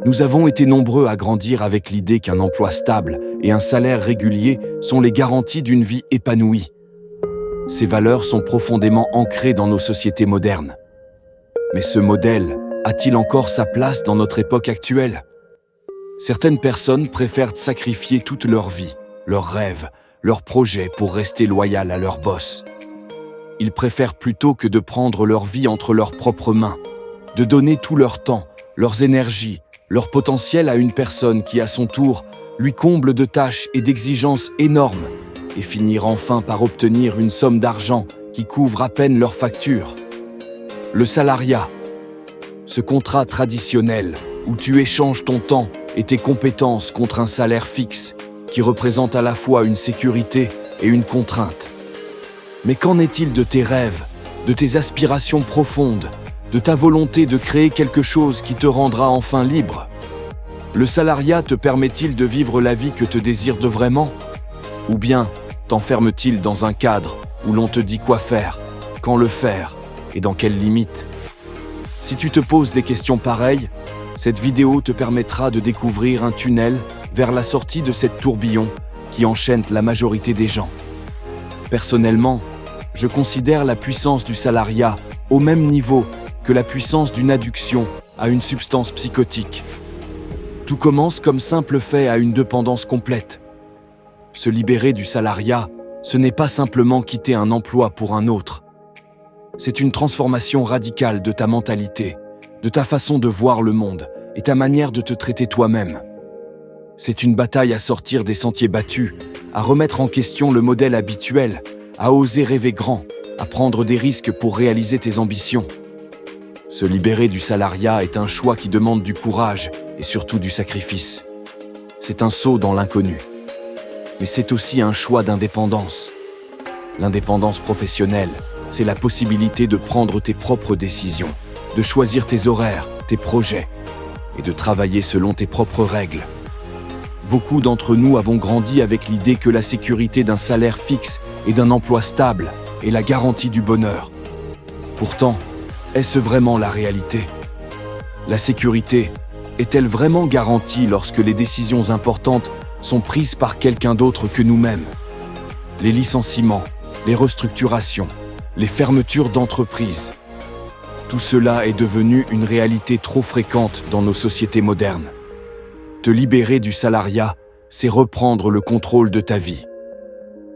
Nous avons été nombreux à grandir avec l'idée qu'un emploi stable et un salaire régulier sont les garanties d'une vie épanouie. Ces valeurs sont profondément ancrées dans nos sociétés modernes. Mais ce modèle a-t-il encore sa place dans notre époque actuelle? Certaines personnes préfèrent sacrifier toute leur vie, leurs rêves, leurs projets pour rester loyales à leur boss. Ils préfèrent plutôt que de prendre leur vie entre leurs propres mains, de donner tout leur temps, leurs énergies, leur potentiel à une personne qui, à son tour, lui comble de tâches et d'exigences énormes et finir enfin par obtenir une somme d'argent qui couvre à peine leurs factures. Le salariat, ce contrat traditionnel où tu échanges ton temps et tes compétences contre un salaire fixe qui représente à la fois une sécurité et une contrainte. Mais qu'en est-il de tes rêves, de tes aspirations profondes, de ta volonté de créer quelque chose qui te rendra enfin libre? Le salariat te permet-il de vivre la vie que te désires de vraiment? Ou bien t'enferme-t-il dans un cadre où l'on te dit quoi faire, quand le faire et dans quelles limites? Si tu te poses des questions pareilles, cette vidéo te permettra de découvrir un tunnel vers la sortie de cette tourbillon qui enchaîne la majorité des gens. Personnellement, je considère la puissance du salariat au même niveau que la puissance d'une addiction à une substance psychotique. Tout commence comme simple fait à une dépendance complète. Se libérer du salariat, ce n'est pas simplement quitter un emploi pour un autre. C'est une transformation radicale de ta mentalité, de ta façon de voir le monde et ta manière de te traiter toi-même. C'est une bataille à sortir des sentiers battus, à remettre en question le modèle habituel, à oser rêver grand, à prendre des risques pour réaliser tes ambitions. Se libérer du salariat est un choix qui demande du courage et surtout du sacrifice. C'est un saut dans l'inconnu. Mais c'est aussi un choix d'indépendance. L'indépendance professionnelle, c'est la possibilité de prendre tes propres décisions, de choisir tes horaires, tes projets et de travailler selon tes propres règles. Beaucoup d'entre nous avons grandi avec l'idée que la sécurité d'un salaire fixe et d'un emploi stable est la garantie du bonheur. Pourtant, est-ce vraiment la réalité? La sécurité est-elle vraiment garantie lorsque les décisions importantes sont prises par quelqu'un d'autre que nous-mêmes? Les licenciements, les restructurations, les fermetures d'entreprises, tout cela est devenu une réalité trop fréquente dans nos sociétés modernes. Te libérer du salariat, c'est reprendre le contrôle de ta vie.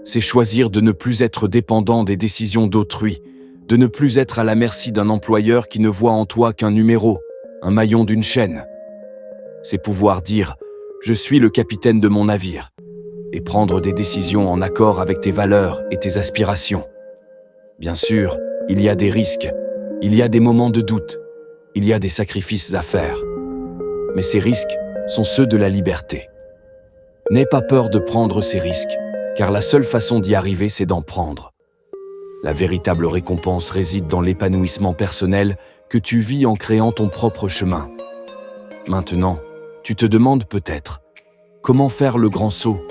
C'est choisir de ne plus être dépendant des décisions d'autrui, de ne plus être à la merci d'un employeur qui ne voit en toi qu'un numéro, un maillon d'une chaîne. C'est pouvoir dire « Je suis le capitaine de mon navire » et prendre des décisions en accord avec tes valeurs et tes aspirations. Bien sûr, il y a des risques, il y a des moments de doute, il y a des sacrifices à faire. Mais ces risques sont ceux de la liberté. N'aie pas peur de prendre ces risques, car la seule façon d'y arriver, c'est d'en prendre. La véritable récompense réside dans l'épanouissement personnel que tu vis en créant ton propre chemin. Maintenant, tu te demandes peut-être, comment faire le grand saut?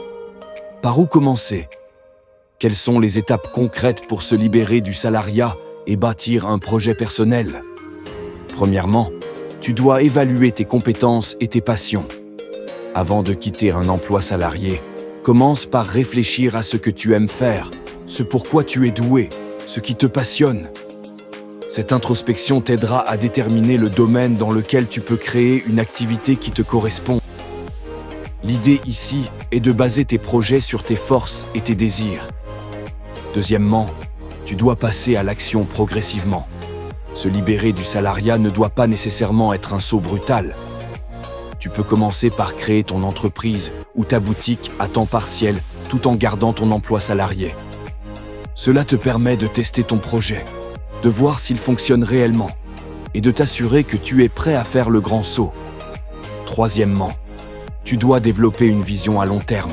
Par où commencer? Quelles sont les étapes concrètes pour se libérer du salariat et bâtir un projet personnel? Premièrement, tu dois évaluer tes compétences et tes passions. Avant de quitter un emploi salarié, commence par réfléchir à ce que tu aimes faire, ce pourquoi tu es doué, ce qui te passionne. Cette introspection t'aidera à déterminer le domaine dans lequel tu peux créer une activité qui te correspond. L'idée ici est de baser tes projets sur tes forces et tes désirs. Deuxièmement, tu dois passer à l'action progressivement. Se libérer du salariat ne doit pas nécessairement être un saut brutal. Tu peux commencer par créer ton entreprise ou ta boutique à temps partiel tout en gardant ton emploi salarié. Cela te permet de tester ton projet, de voir s'il fonctionne réellement et de t'assurer que tu es prêt à faire le grand saut. Troisièmement, tu dois développer une vision à long terme.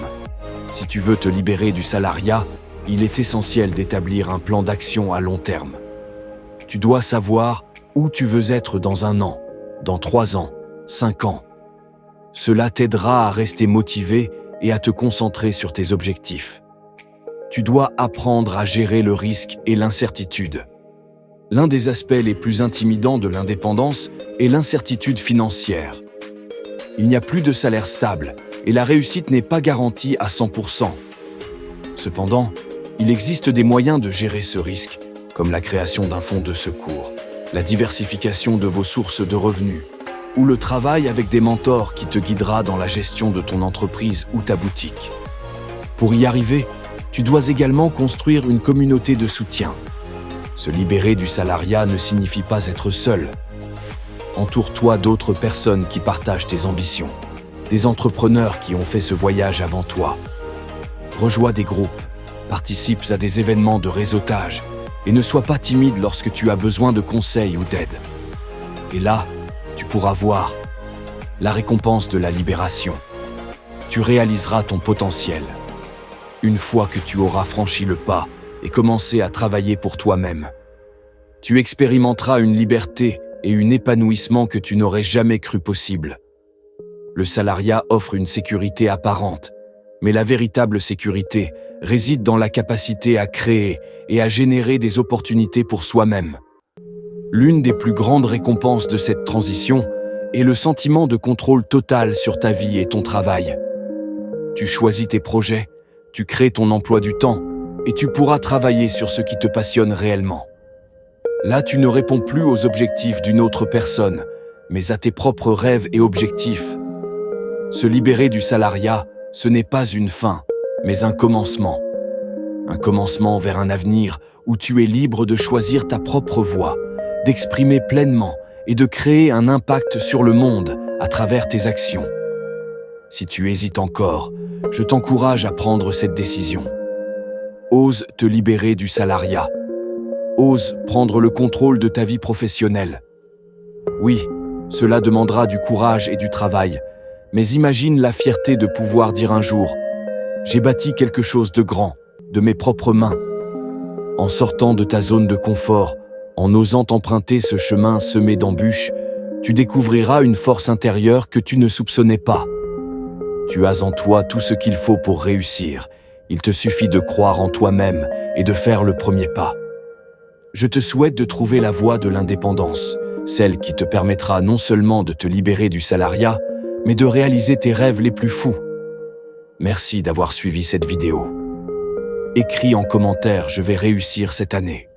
Si tu veux te libérer du salariat, il est essentiel d'établir un plan d'action à long terme. Tu dois savoir où tu veux être dans 1 an, dans 3 ans, 5 ans. Cela t'aidera à rester motivé et à te concentrer sur tes objectifs. Tu dois apprendre à gérer le risque et l'incertitude. L'un des aspects les plus intimidants de l'indépendance est l'incertitude financière. il n'y a plus de salaire stable et la réussite n'est pas garantie à 100%. Cependant, il existe des moyens de gérer ce risque, comme la création d'un fonds de secours, la diversification de vos sources de revenus, ou le travail avec des mentors qui te guidera dans la gestion de ton entreprise ou ta boutique. Pour y arriver, tu dois également construire une communauté de soutien. Se libérer du salariat ne signifie pas être seul. Entoure-toi d'autres personnes qui partagent tes ambitions, des entrepreneurs qui ont fait ce voyage avant toi. Rejoins des groupes, participe à des événements de réseautage et ne sois pas timide lorsque tu as besoin de conseils ou d'aide. Et là, tu pourras voir la récompense de la libération. Tu réaliseras ton potentiel. Une fois que tu auras franchi le pas et commencé à travailler pour toi-même, tu expérimenteras une liberté et un épanouissement que tu n'aurais jamais cru possible. Le salariat offre une sécurité apparente, mais la véritable sécurité réside dans la capacité à créer et à générer des opportunités pour soi-même. L'une des plus grandes récompenses de cette transition est le sentiment de contrôle total sur ta vie et ton travail. Tu choisis tes projets, tu crées ton emploi du temps et tu pourras travailler sur ce qui te passionne réellement. Là, tu ne réponds plus aux objectifs d'une autre personne, mais à tes propres rêves et objectifs. Se libérer du salariat, ce n'est pas une fin, mais un commencement. Un commencement vers un avenir où tu es libre de choisir ta propre voie, d'exprimer pleinement et de créer un impact sur le monde à travers tes actions. Si tu hésites encore, je t'encourage à prendre cette décision. Ose te libérer du salariat. Ose prendre le contrôle de ta vie professionnelle. Oui, cela demandera du courage et du travail, mais imagine la fierté de pouvoir dire un jour « J'ai bâti quelque chose de grand, de mes propres mains ». En sortant de ta zone de confort, en osant emprunter ce chemin semé d'embûches, tu découvriras une force intérieure que tu ne soupçonnais pas. Tu as en toi tout ce qu'il faut pour réussir. Il te suffit de croire en toi-même et de faire le premier pas. Je te souhaite de trouver la voie de l'indépendance, celle qui te permettra non seulement de te libérer du salariat, mais de réaliser tes rêves les plus fous. Merci d'avoir suivi cette vidéo. Écris en commentaire « Je vais réussir cette année ».